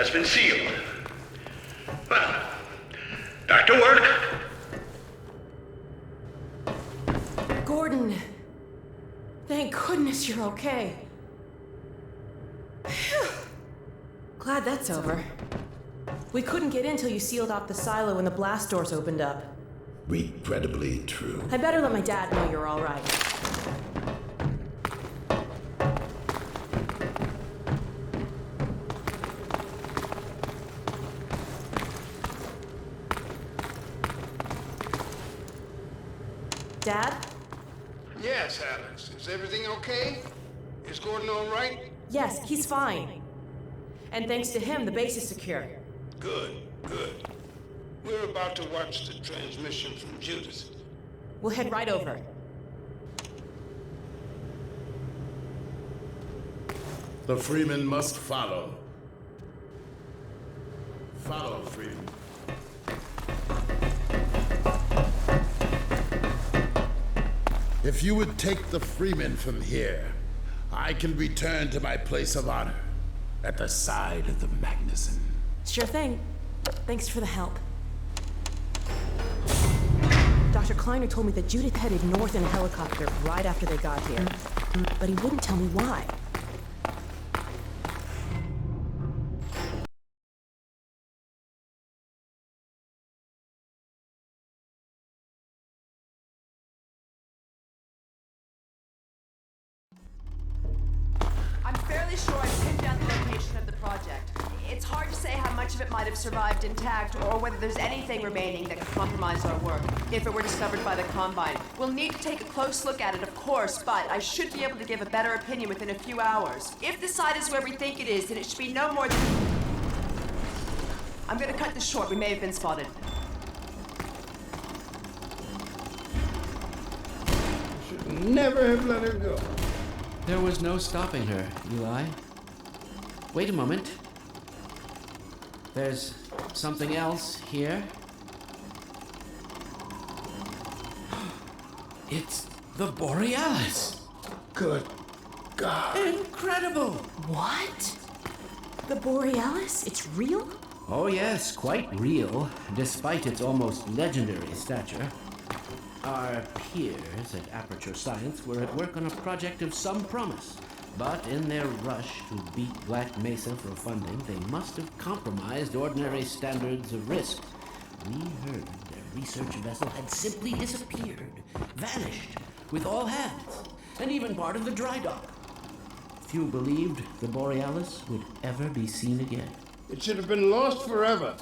has been sealed. Well, back to work. Gordon, thank goodness you're okay. Phew. Glad that's over. We couldn't get in till you sealed off the silo when the blast doors opened up. Regrettably true. I better let my dad know you're all right. Dad? Yes, Alex. Is everything okay? Is Gordon all right? Yes, he's fine. And thanks to him, the base is secure. Good, good. We're about to watch the transmission from Judith. We'll head right over. The Freeman must follow. Follow, Freeman. If you would take the Freeman from here, I can return to my place of honor at the side of the Magnuson. Sure thing. Thanks for the help. Dr. Kleiner told me that Judith headed north in a helicopter right after they got here. But he wouldn't tell me why. I'm fairly sure I've pinned down the location of the project. It's hard to say how much of it might have survived intact, or whether there's anything remaining that could compromise our work, if it were discovered by the Combine. We'll need to take a close look at it, of course, but I should be able to give a better opinion within a few hours. If the site is where we think it is, then it should be no more than... I'm gonna cut this short. We may have been spotted. Should never have let her go. There was no stopping her, Eli. Wait a moment. There's something else here. It's the Borealis. Good God. Incredible! What? The Borealis? It's real? Oh yes, quite real, despite its almost legendary stature. Our peers at Aperture Science were at work on a project of some promise, but in their rush to beat Black Mesa for funding, they must have compromised ordinary standards of risk. We heard their research vessel had simply disappeared, vanished, with all hands, and even part of the dry dock. Few believed the Borealis would ever be seen again. It should have been lost forever.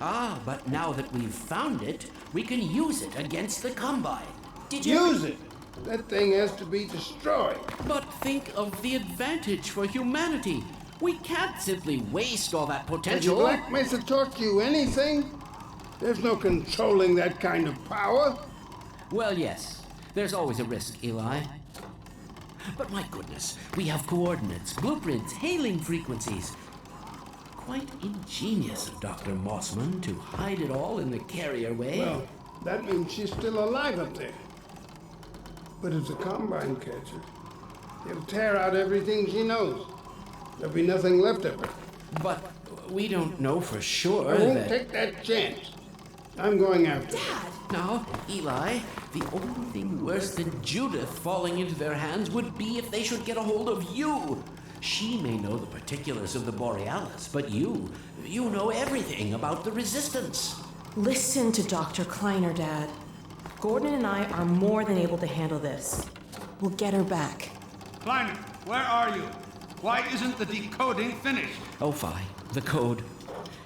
Ah, but now that we've found it, we can use it against the Combine. Did you... Use it! That thing has to be destroyed. But think of the advantage for humanity. We can't simply waste all that Has potential. Black Mesa taught you anything? There's no controlling that kind of power. Well, yes. There's always a risk, Eli. But my goodness, we have coordinates, blueprints, hailing frequencies. Quite ingenious of Dr. Mossman to hide it all in the carrier way. Well, that means she's still alive up there. But if the Combine catches, it'll tear out everything she knows. There'll be nothing left of her. But we don't know for sure I won't that... take that chance. I'm going after her. Now, Eli, the only thing worse than Judith falling into their hands would be if they should get a hold of you. She may know the particulars of the Borealis, but you know everything about the Resistance. Listen to Dr. Kleiner, Dad. Gordon and I are more than able to handle this. We'll get her back. Kleiner, where are you? Why isn't the decoding finished? Oh, fine. The code.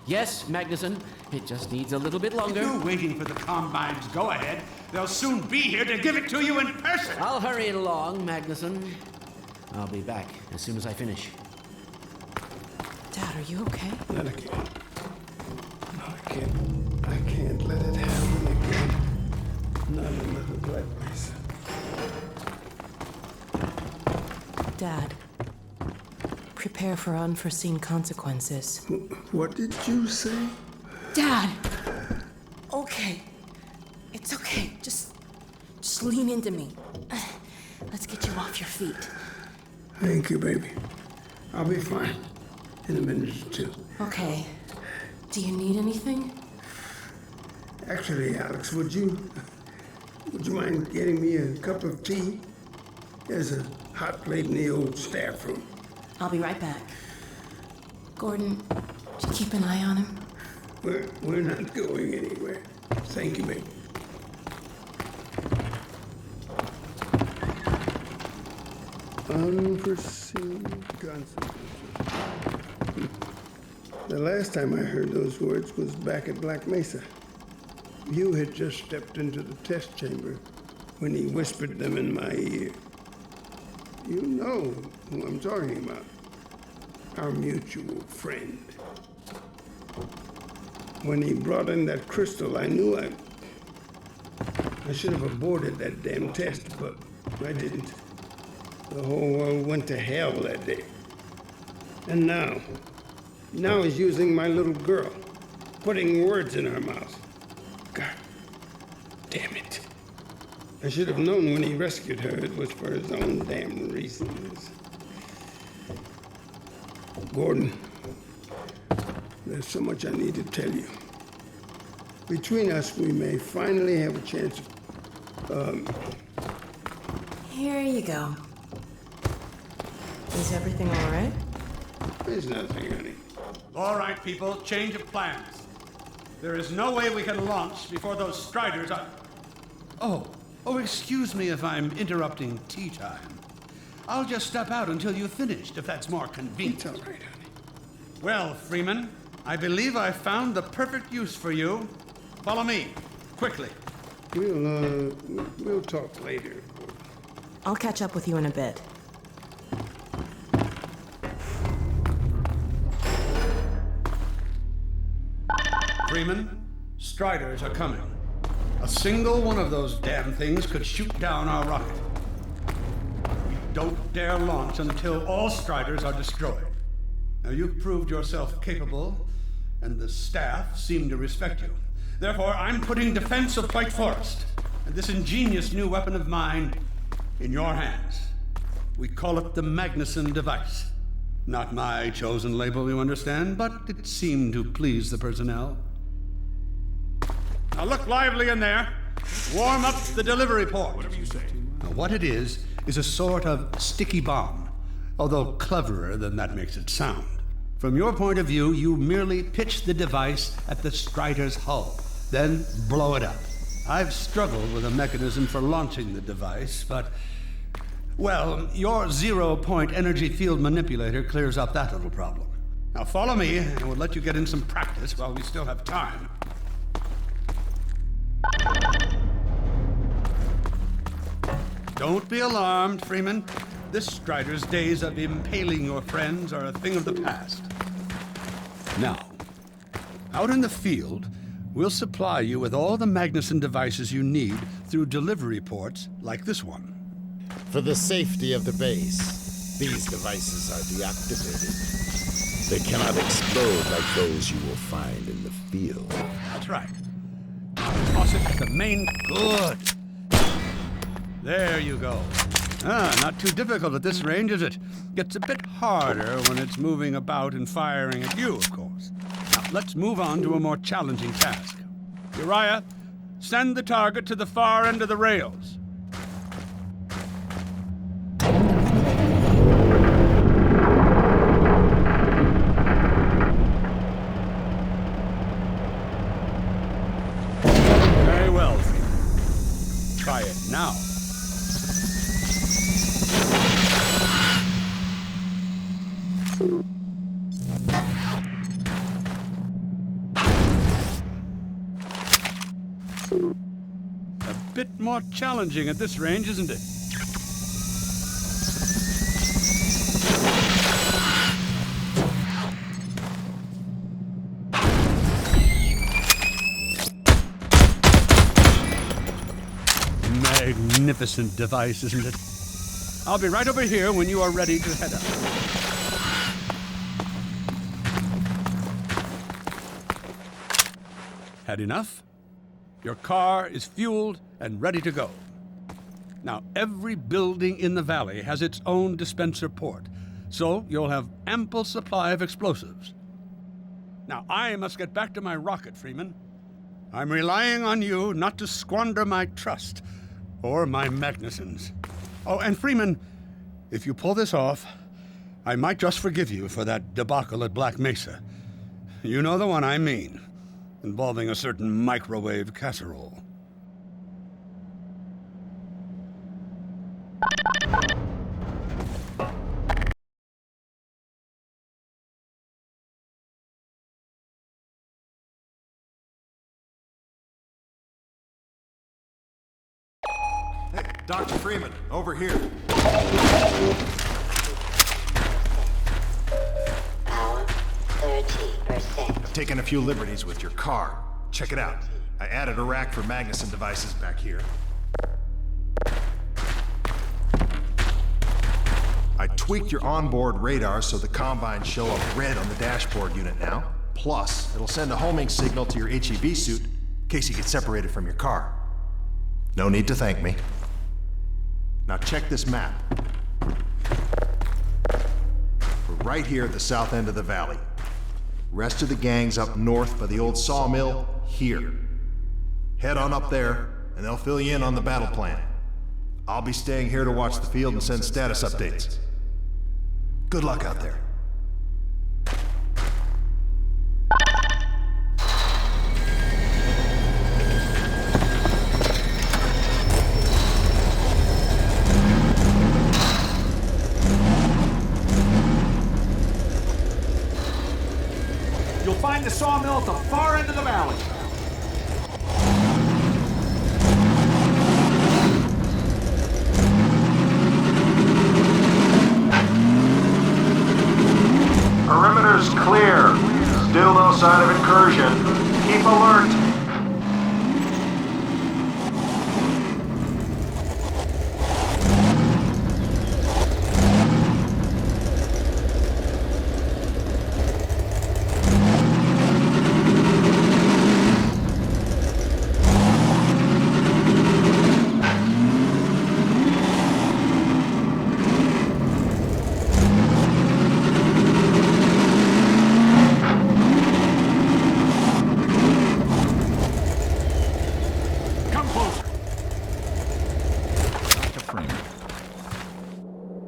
Yes, Magnuson. It just needs a little bit longer. If you're waiting for the Combine's go-ahead, they'll soon be here to give it to you in person. I'll hurry it along, Magnuson. I'll be back as soon as I finish. Dad, are you okay? Not again. No, I can't let it happen again. Not in Little Black Mesa. Dad, prepare for unforeseen consequences. What did you say? Dad! Okay. It's okay. Just lean into me. Let's get you off your feet. Thank you, baby. I'll be fine. in a minute or two. Okay. Do you need anything? Actually, Alex, would you mind getting me a cup of tea? There's a hot plate in the old staff room. I'll be right back. Gordon, did you keep an eye on him? We're not going anywhere. Thank you, baby. Unforeseen consequences. The last time I heard those words was back at Black Mesa. You had just stepped into the test chamber when he whispered them in my ear. You know who I'm talking about. Our mutual friend. When he brought in that crystal, I knew I should have aborted that damn test, but I didn't. The whole world went to hell that day. And now he's using my little girl, putting words in her mouth. God damn it. I should have known when he rescued her it was for his own damn reasons. Gordon, there's so much I need to tell you. Between us, we may finally have a chance of, Here you go. Is everything all right? there's nothing, honey. All right, people, change of plans. There is no way we can launch before those Striders are... Oh, excuse me if I'm interrupting tea time. I'll just step out until you've finished, if that's more convenient. It's all right, honey. Well, Freeman, I believe I found the perfect use for you. Follow me, quickly. We'll talk later, Gordon. I'll catch up with you in a bit. Freeman, Striders are coming. A single one of those damn things could shoot down our rocket. We don't dare launch until all Striders are destroyed. Now, you've proved yourself capable, and the staff seem to respect you. Therefore, I'm putting defense of White Forest and this ingenious new weapon of mine in your hands. We call it the Magnuson device. Not my chosen label, you understand, but it seemed to please the personnel. Now look lively in there. Warm up the delivery port. Whatever you say. Now what it is a sort of sticky bomb, although cleverer than that makes it sound. From your point of view, you merely pitch the device at the Strider's hull, then blow it up. I've struggled with a mechanism for launching the device, but, well, your zero-point energy field manipulator clears up that little problem. Now follow me, and we'll let you get in some practice while we still have time. Don't be alarmed, Freeman. This Strider's days of impaling your friends are a thing of the past. Now, out in the field, we'll supply you with all the Magnuson devices you need through delivery ports like this one. For the safety of the base, these devices are deactivated. They cannot explode like those you will find in the field. That's right. Toss it at the main... Good. There you go. Not too difficult at this range, is it? Gets a bit harder when it's moving about and firing at you, of course. Now, let's move on to a more challenging task. Uriah, send the target to the far end of the rails. Very well, Freeman. Try it now. A bit more challenging at this range, isn't it? Magnificent device, isn't it? I'll be right over here when you are ready to head up. Had enough? Your car is fueled and ready to go. Now, every building in the valley has its own dispenser port, so you'll have ample supply of explosives. Now, I must get back to my rocket, Freeman. I'm relying on you not to squander my trust, or my Magnusons. Oh, and Freeman, if you pull this off, I might just forgive you for that debacle at Black Mesa. You know the one I mean, involving a certain microwave casserole. Hey, Dr. Freeman, over here. Power 30%. I've taken a few liberties with your car. Check it out. I added a rack for Magnuson devices back here. I tweaked your onboard radar so the combines show up red on the dashboard unit now. Plus, it'll send a homing signal to your HEV suit in case you get separated from your car. No need to thank me. Now check this map. We're right here at the south end of the valley. Rest of the gang's up north by the old sawmill, here. Head on up there, and they'll fill you in on the battle plan. I'll be staying here to watch the field and send status updates. Good luck out there. You'll find the sawmill at the far end of the valley. Perimeter's clear. Still no sign of incursion. Keep alert.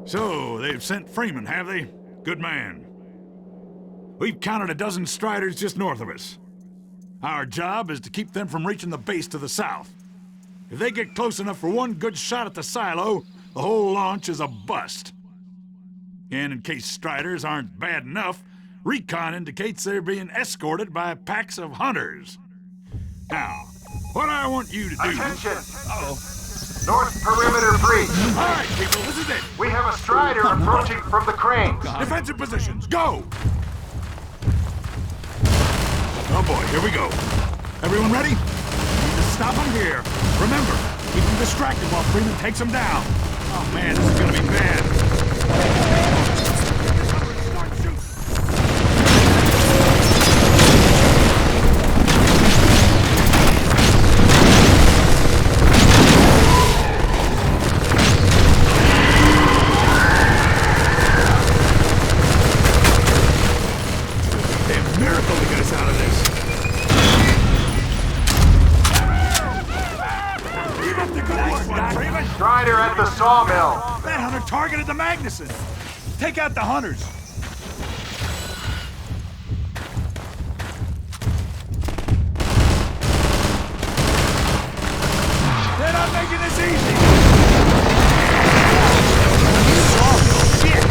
So, they've sent Freeman, have they? Good man. We've counted a dozen Striders just north of us. Our job is to keep them from reaching the base to the south. If they get close enough for one good shot at the silo, the whole launch is a bust. And in case Striders aren't bad enough, recon indicates they're being escorted by packs of hunters. Now, what I want you to do... Attention! Uh-oh. North perimeter breach. All right, people, this is it. We have a Strider approaching from the cranes. Defensive positions, go! Oh boy, here we go. Everyone ready? Need to stop them here. Remember, keep them distracted while Freeman takes them down. Oh man, this is gonna be bad. Start shooting. Miracle to get us out of this. Keep up the good work, Doc. Freeman. Strider at the sawmill. That hunter targeted the Magnuson. Take out the hunters. They're not making this easy. Sawmill, shit.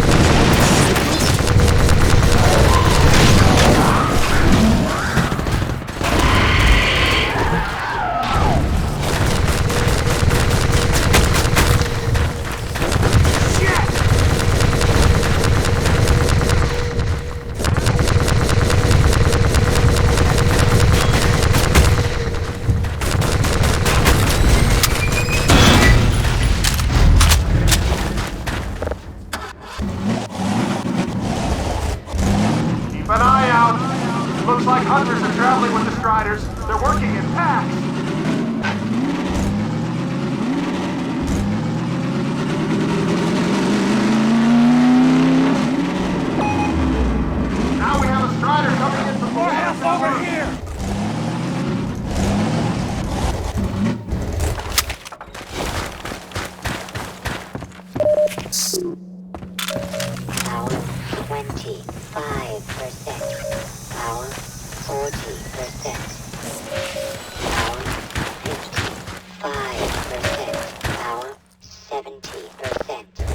Keep an eye out. Looks like hunters are traveling with the Striders. They're working in packs. Over here! Power 25%. Power 40%. Power 55%. Power 70%.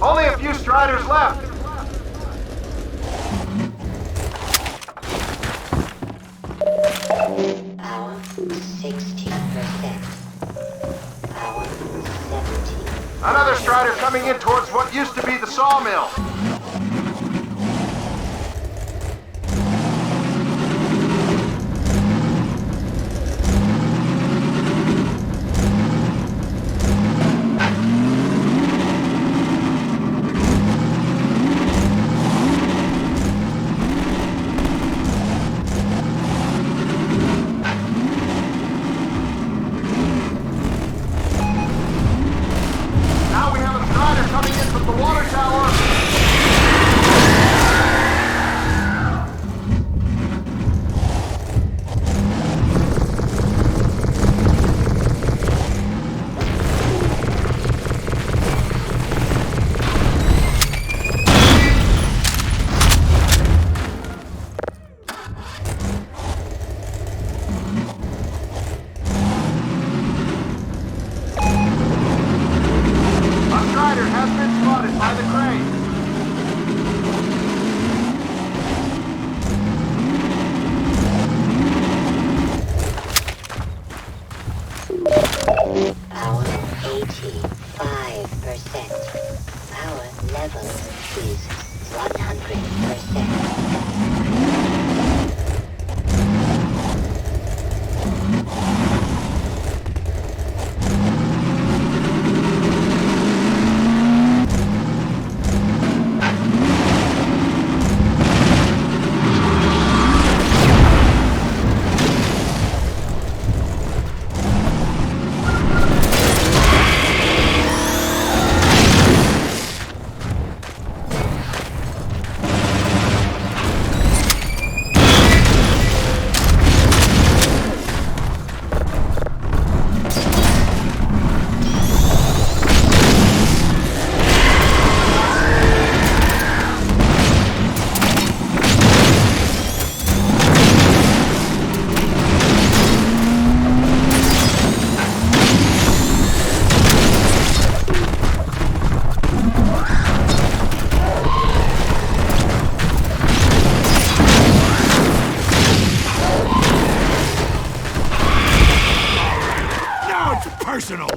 Only a few Striders left. Power 60%. Power 70. Another Strider coming in towards what used to be the sawmill. Now we have a Strider coming in from the water tower. Power level is 100%. Personal!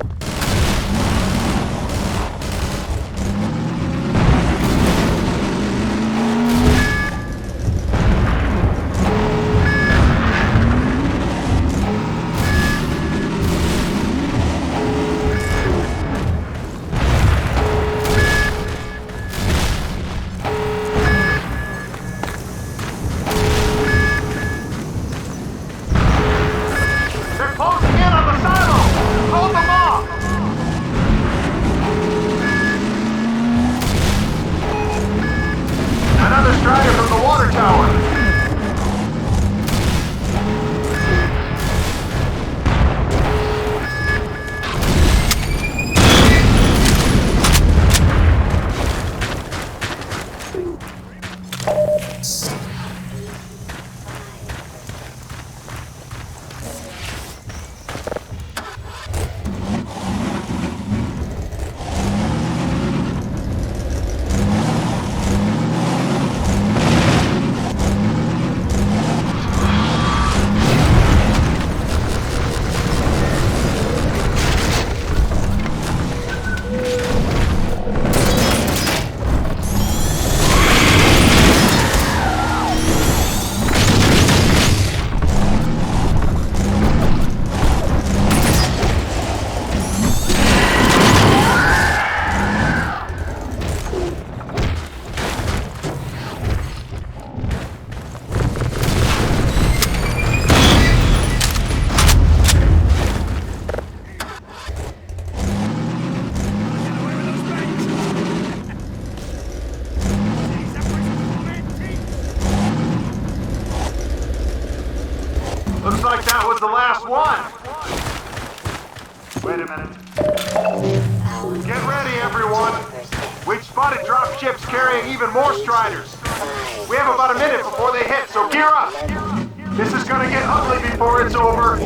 They're closing in on the silo! Hold them off! Another strider from the water tower! Looks like that was the last one. Wait a minute. Get ready, everyone. We've spotted drop ships carrying even more striders. We have about a minute before they hit, so gear up. This is gonna get ugly before it's over.